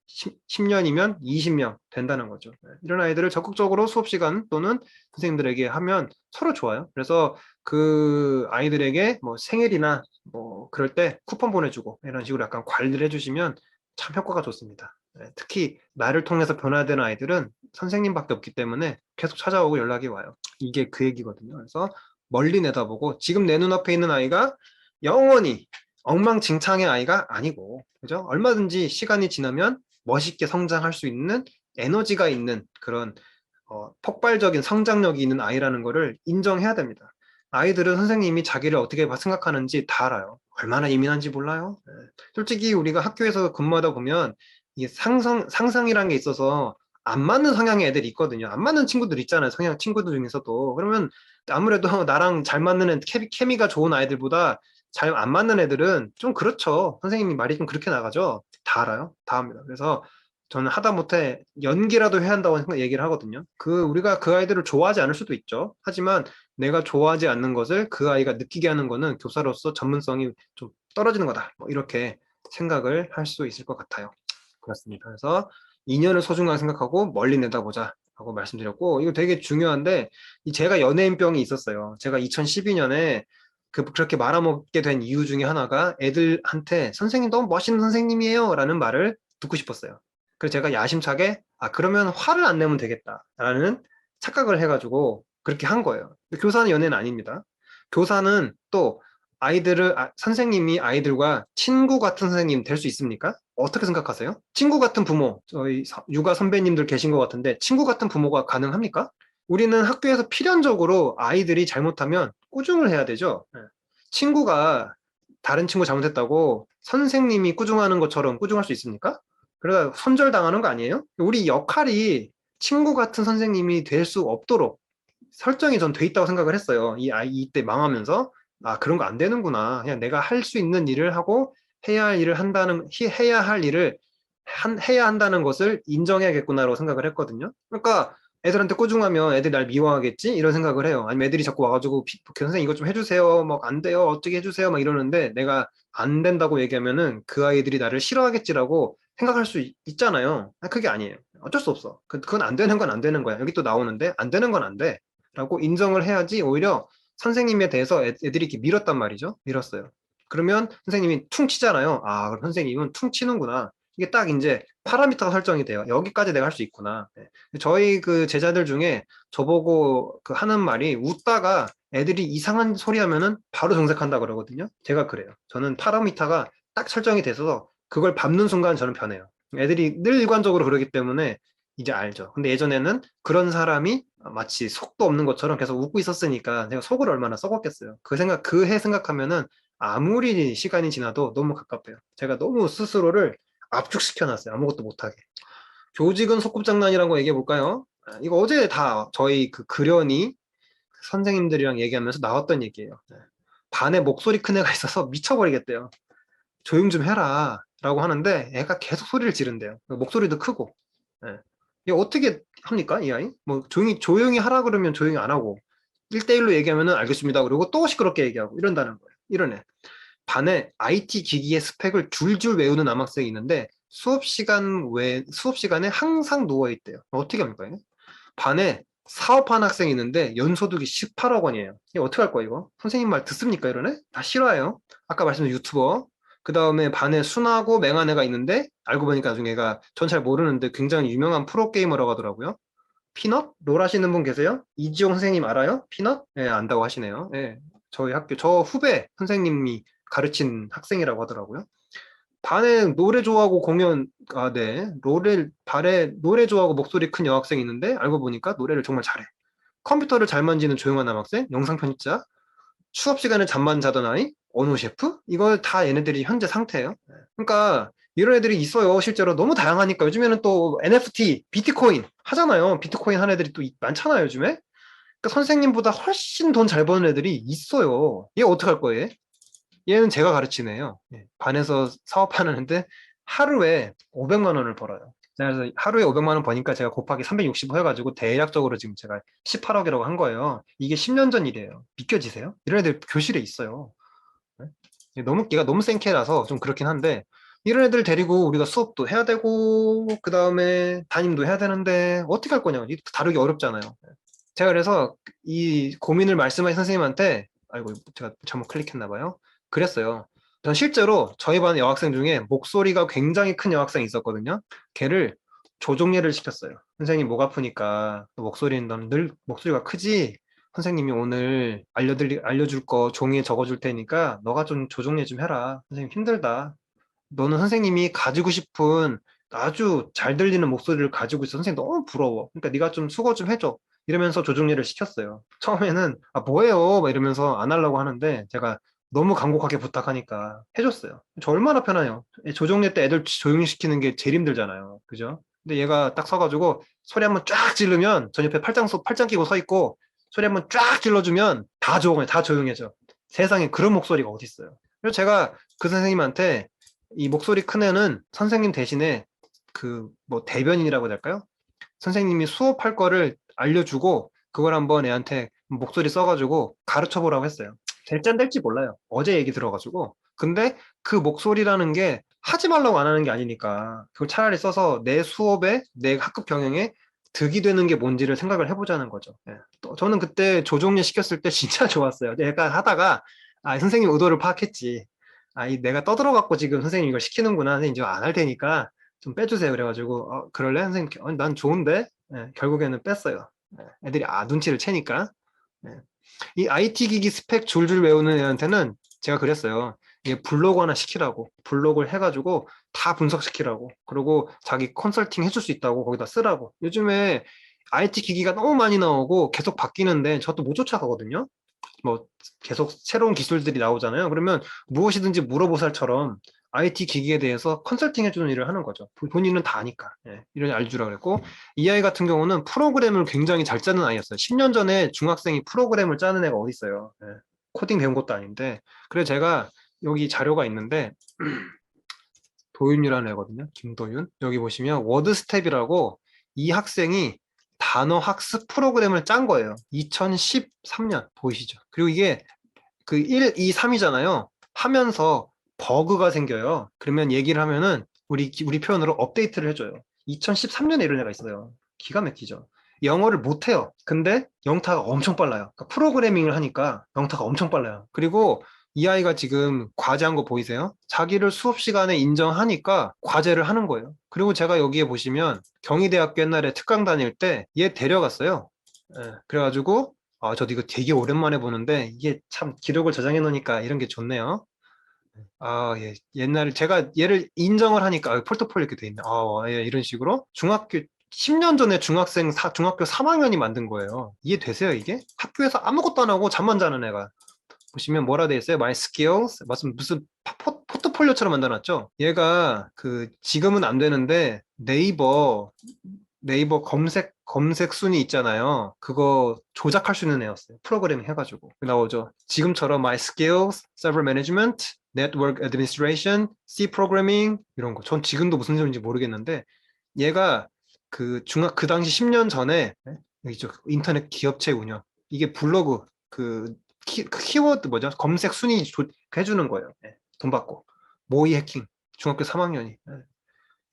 10년이면 20명 된다는 거죠. 이런 아이들을 적극적으로 수업 시간 또는 선생님들에게 하면 서로 좋아요. 그래서 그 아이들에게 뭐 생일이나 뭐 그럴 때 쿠폰 보내주고 이런 식으로 약간 관리를 해주시면 참 효과가 좋습니다. 특히 나를 통해서 변화되는 아이들은 선생님밖에 없기 때문에 계속 찾아오고 연락이 와요. 이게 그 얘기거든요. 그래서 멀리 내다보고 지금 내 눈앞에 있는 아이가 영원히 엉망진창의 아이가 아니고, 그죠? 얼마든지 시간이 지나면 멋있게 성장할 수 있는 에너지가 있는 그런 폭발적인 성장력이 있는 아이라는 거를 인정해야 됩니다. 아이들은 선생님이 자기를 어떻게 생각하는지 다 알아요. 얼마나 예민한지 몰라요. 솔직히 우리가 학교에서 근무하다 보면 이 상상이라는 게 있어서 안 맞는 성향의 애들이 있거든요. 안 맞는 친구들 있잖아요. 성향 친구들 중에서도. 그러면 아무래도 나랑 잘 맞는 케미가 좋은 아이들보다 잘 안 맞는 애들은 좀 그렇죠. 선생님이 말이 좀 그렇게 나가죠. 다 알아요. 다 합니다. 그래서 저는 하다못해 연기라도 해야 한다고 얘기를 하거든요. 우리가 그 아이들을 좋아하지 않을 수도 있죠. 하지만 내가 좋아하지 않는 것을 그 아이가 느끼게 하는 거는 교사로서 전문성이 좀 떨어지는 거다. 뭐 이렇게 생각을 할 수 있을 것 같아요. 그렇습니다. 그래서 2년을 소중하게 생각하고 멀리 내다보자 라고 말씀드렸고, 이거 되게 중요한데, 제가 연예인병이 있었어요. 제가 2012년에 그렇게 말아먹게 된 이유 중에 하나가 애들한테 선생님 너무 멋있는 선생님이에요 라는 말을 듣고 싶었어요. 그래서 제가 야심차게 그러면 화를 안 내면 되겠다라는 착각을 해가지고 그렇게 한 거예요. 교사는 연예인 아닙니다. 교사는 또 선생님이 아이들과 친구 같은 선생님 될 수 있습니까? 어떻게 생각하세요? 친구 같은 부모, 저희 육아 선배님들 계신 것 같은데 친구 같은 부모가 가능합니까? 우리는 학교에서 필연적으로 아이들이 잘못하면 꾸중을 해야 되죠. 친구가 다른 친구 잘못했다고 선생님이 꾸중하는 것처럼 꾸중할 수 있습니까? 그러다 손절당하는 거 아니에요? 우리 역할이 친구 같은 선생님이 될 수 없도록 설정이 전 돼 있다고 생각을 했어요. 이 아이 이때 망하면서 그런 거 안 되는구나. 그냥 내가 할 수 있는 일을 하고 해야 할 일을 해야 할 일을 해야 한다는 것을 인정해야겠구나라고 생각을 했거든요. 그러니까 애들한테 꾸중하면 애들이 날 미워하겠지? 이런 생각을 해요. 아니면 애들이 자꾸 와가지고 선생님 이것 좀 해주세요. 막 안 돼요. 어떻게 해주세요. 막 이러는데 내가 안 된다고 얘기하면은 그 아이들이 나를 싫어하겠지라고 생각할 수 있잖아요. 그게 아니에요. 어쩔 수 없어. 그건 안 되는 건 안 되는 거야. 여기 또 나오는데 안 되는 건 안 돼. 라고 인정을 해야지 오히려 선생님에 대해서 애들이 이렇게 밀었단 말이죠. 밀었어요. 그러면 선생님이 퉁 치잖아요. 그럼 선생님은 퉁 치는구나. 이게 딱 이제 파라미터가 설정이 돼요. 여기까지 내가 할 수 있구나. 네. 저희 그 제자들 중에 저보고 그 하는 말이 웃다가 애들이 이상한 소리 하면은 바로 정색한다 그러거든요. 제가 그래요. 저는 파라미터가 딱 설정이 돼서 그걸 밟는 순간 저는 변해요. 애들이 늘 일관적으로 그러기 때문에 이제 알죠. 근데 예전에는 그런 사람이 마치 속도 없는 것처럼 계속 웃고 있었으니까 내가 속을 얼마나 썩었겠어요. 그 해 생각하면은 아무리 시간이 지나도 너무 갑갑해요. 제가 너무 스스로를 압축시켜놨어요. 아무것도 못하게. 교직은 소꿉장난이라고 얘기해 볼까요? 이거 어제 다 저희 그 그련이 선생님들이랑 얘기하면서 나왔던 얘기예요. 반에 목소리 큰 애가 있어서 미쳐버리겠대요. 조용 좀 해라 라고 하는데 애가 계속 소리를 지른대요. 목소리도 크고. 예. 이게 어떻게 합니까, 이 아이? 뭐 조용히 하라 그러면 조용히 안 하고 1대1로 얘기하면은 알겠습니다. 그리고 또 시끄럽게 얘기하고 이런다는 거예요. 이런 애. 반에 IT 기기의 스펙을 줄줄 외우는 남학생이 있는데 수업 시간에 항상 누워 있대요. 어떻게 합니까? 이거? 반에 사업하는 학생이 있는데 연소득이 18억 원이에요. 이거 어떻게 할 거야, 이거? 선생님 말 듣습니까, 이러네? 다 싫어해요. 아까 말씀드린 유튜버. 그 다음에 반에 순하고 맹한 애가 있는데 알고 보니까 나중에 얘가 전 잘 모르는데 굉장히 유명한 프로게이머라고 하더라고요. 피넛? 롤 하시는 분 계세요? 이지용 선생님 알아요? 피넛? 예, 안다고 하시네요. 예. 저희 학교, 저 후배 선생님이 가르친 학생이라고 하더라고요. 반에 노래 좋아하고 네. 반에 노래 좋아하고 목소리 큰 여학생이 있는데 알고 보니까 노래를 정말 잘해. 컴퓨터를 잘 만지는 조용한 남학생, 영상 편집자, 수업 시간에 잠만 자던 아이, 언어 셰프? 이거 다 얘네들이 현재 상태예요. 그러니까 이런 애들이 있어요. 실제로 너무 다양하니까 요즘에는 또 NFT, 비트코인 하잖아요. 비트코인 하는 애들이 또 많잖아요, 요즘에. 그러니까 선생님보다 훨씬 돈 잘 버는 애들이 있어요. 얘 어떡할 거예요? 얘는 제가 가르치네요. 예, 반에서 사업하는 애인데 하루에 500만 원을 벌어요. 그래서 하루에 500만 원 버니까 제가 곱하기 365 해가지고 대략적으로 지금 제가 18억이라고 한 거예요. 이게 10년 전 일이에요. 믿겨지세요? 이런 애들 교실에 있어요. 얘가 너무 생캐라서 좀 그렇긴 한데 이런 애들 데리고 우리가 수업도 해야 되고 그 다음에 담임도 해야 되는데 어떻게 할 거냐고 다루기 어렵잖아요. 제가 그래서 이 고민을 말씀하신 선생님한테 아이고 제가 잘못 클릭했나 봐요. 그랬어요. 전 실제로 저희 반 여학생 중에 목소리가 굉장히 큰 여학생이 있었거든요. 걔를 조종예를 시켰어요. 선생님 목 아프니까 목소리는 넌 늘 목소리가 크지? 선생님이 오늘 알려줄 거 종이에 적어줄 테니까 너가 좀 조종예 좀 해라. 선생님 힘들다. 너는 선생님이 가지고 싶은 아주 잘 들리는 목소리를 가지고 있어. 선생님 너무 부러워. 그러니까 네가 좀 수고 좀 해줘. 이러면서 조종예를 시켰어요. 처음에는 아 뭐예요? 막 이러면서 안 하려고 하는데 제가 너무 간곡하게 부탁하니까 해줬어요. 저 얼마나 편해요. 조종예 때 애들 조용히 시키는 게 제일 힘들잖아요. 그죠? 근데 얘가 딱 서가지고 소리 한번 쫙 지르면 전 옆에 팔짱 끼고 서 있고 소리 한번 쫙 질러주면 다 조용해져. 세상에 그런 목소리가 어디 있어요. 그래서 제가 그 선생님한테 이 목소리 큰 애는 선생님 대신에 그 뭐 대변인이라고 해야 될까요? 선생님이 수업할 거를 알려주고 그걸 한번 애한테 목소리 써가지고 가르쳐 보라고 했어요. 될지 안 될지 몰라요. 어제 얘기 들어가지고. 근데 그 목소리라는 게 하지 말라고 안 하는 게 아니니까 그걸 차라리 써서 내 수업에 내 학급 병행에 득이 되는 게 뭔지를 생각을 해보자는 거죠. 예. 또 저는 그때 조종례 시켰을 때 진짜 좋았어요. 내가 하다가 선생님 의도를 파악했지. 내가 떠들어갖고 지금 선생님 이걸 시키는구나. 선생님 이제 안 할 테니까 좀 빼주세요. 그래가지고 그럴래? 선생님 난 좋은데 결국에는 뺐어요. 애들이 눈치를 채니까. 예. 이 IT 기기 스펙 줄줄 외우는 애한테는 제가 그랬어요. 이게 블로그 하나 시키라고. 블로그를 해가지고 다 분석시키라고. 그리고 자기 컨설팅 해줄 수 있다고 거기다 쓰라고. 요즘에 IT 기기가 너무 많이 나오고 계속 바뀌는데 저도 못 쫓아가거든요. 뭐 계속 새로운 기술들이 나오잖아요. 그러면 무엇이든지 물어보살처럼 IT 기기에 대해서 컨설팅 해주는 일을 하는 거죠. 본인은 다 아니까. 이런 알주라 그랬고 이 아이 같은 경우는 프로그램을 굉장히 잘 짜는 아이였어요. 10년 전에 중학생이 프로그램을 짜는 애가 어디 있어요. 코딩 배운 것도 아닌데. 그래서 제가 여기 자료가 있는데 도윤이라는 애거든요. 김도윤. 여기 보시면 워드스텝이라고 이 학생이 단어 학습 프로그램을 짠 거예요. 2013년 보이시죠? 그리고 이게 그 1, 2, 3이잖아요. 하면서 버그가 생겨요. 그러면 얘기를 하면은 우리 표현으로 업데이트를 해줘요. 2013년에 이런 애가 있어요. 기가 막히죠. 영어를 못해요. 근데 영타가 엄청 빨라요. 그러니까 프로그래밍을 하니까 영타가 엄청 빨라요. 그리고 이 아이가 지금 과제한 거 보이세요? 자기를 수업 시간에 인정하니까 과제를 하는 거예요. 그리고 제가 여기에 보시면 경희대학교 옛날에 특강 다닐 때 얘 데려갔어요. 그래가지고 저도 이거 되게 오랜만에 보는데 이게 참 기록을 저장해 놓으니까 이런 게 좋네요. 예. 옛날에 제가 얘를 인정을 하니까 포트폴리오 이렇게 돼 있네. 예, 이런 식으로 중학교 10년 전에 중학교 3학년이 만든 거예요. 이해되세요, 이게? 학교에서 아무것도 안 하고 잠만 자는 애가. 보시면 뭐라 돼 있어요? My skills. 무슨 포트폴리오처럼 만들어놨죠? 얘가 지금은 안 되는데 네이버 검색 순위 있잖아요. 그거 조작할 수 있는 애였어요. 프로그래밍 해가지고. 나오죠. 지금처럼 My Skills, Server Management, Network Administration, C Programming 이런 거. 전 지금도 무슨 소리인지 모르겠는데 얘가 그 당시 10년 전에 여기 있죠. 인터넷 기업체 운영. 이게 블로그 그 키워드 뭐죠? 검색 순위 해주는 거예요. 예, 돈 받고. 모의 해킹. 중학교 3학년이.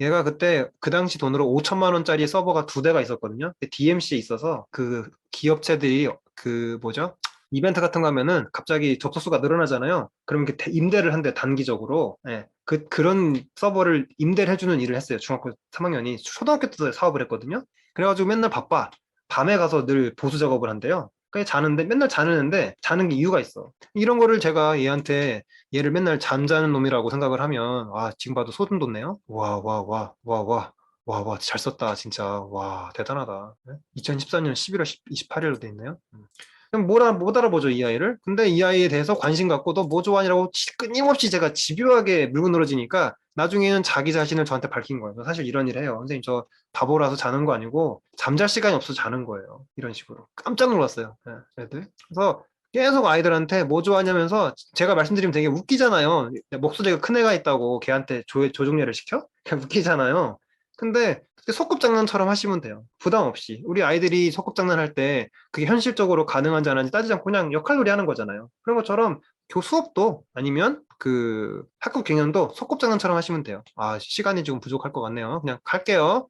얘가 그때 그 당시 돈으로 5천만 원짜리 서버가 두 대가 있었거든요. DMC에 있어서 그 기업체들이 그 뭐죠? 이벤트 같은 거 하면은 갑자기 접속수가 늘어나잖아요. 그러면 이렇게 임대를 한대 단기적으로. 예. 그런 서버를 임대를 해주는 일을 했어요. 중학교 3학년이. 초등학교 때도 사업을 했거든요. 그래가지고 맨날 바빠. 밤에 가서 늘 보수 작업을 한대요. 그냥 자는데 맨날 자는데 자는 게 이유가 있어. 이런 거를 제가 얘한테 얘를 맨날 잠자는 놈이라고 생각을 하면 아 지금 봐도 소름 돋네요. 와 와 와 와 와 와 와 잘 썼다 진짜 와 대단하다. 2014년 11월 28일로 돼 있네요. 그럼 못 알아보죠 이 아이를. 근데 이 아이에 대해서 관심 갖고 너 뭐 좋아하냐고 끊임없이 제가 집요하게 물고 늘어지니까 나중에는 자기 자신을 저한테 밝힌 거예요. 사실 이런 일 해요. 선생님 저 바보라서 자는 거 아니고 잠잘 시간이 없어서 자는 거예요. 이런 식으로 깜짝 놀랐어요. 애들. 그래서 계속 아이들한테 뭐 좋아하냐면서 제가 말씀드리면 되게 웃기잖아요. 목소리가 큰 애가 있다고 걔한테 조종례를 시켜? 그냥 웃기잖아요. 근데 소꿉장난처럼 하시면 돼요. 부담 없이. 우리 아이들이 소꿉장난할 때 그게 현실적으로 가능한지 안 하는지 따지지 않고 그냥 역할놀이 하는 거잖아요. 그런 것처럼 수업도 아니면 그 학급 경연도 소꿉장난처럼 하시면 돼요. 아, 시간이 조금 부족할 것 같네요. 그냥 갈게요.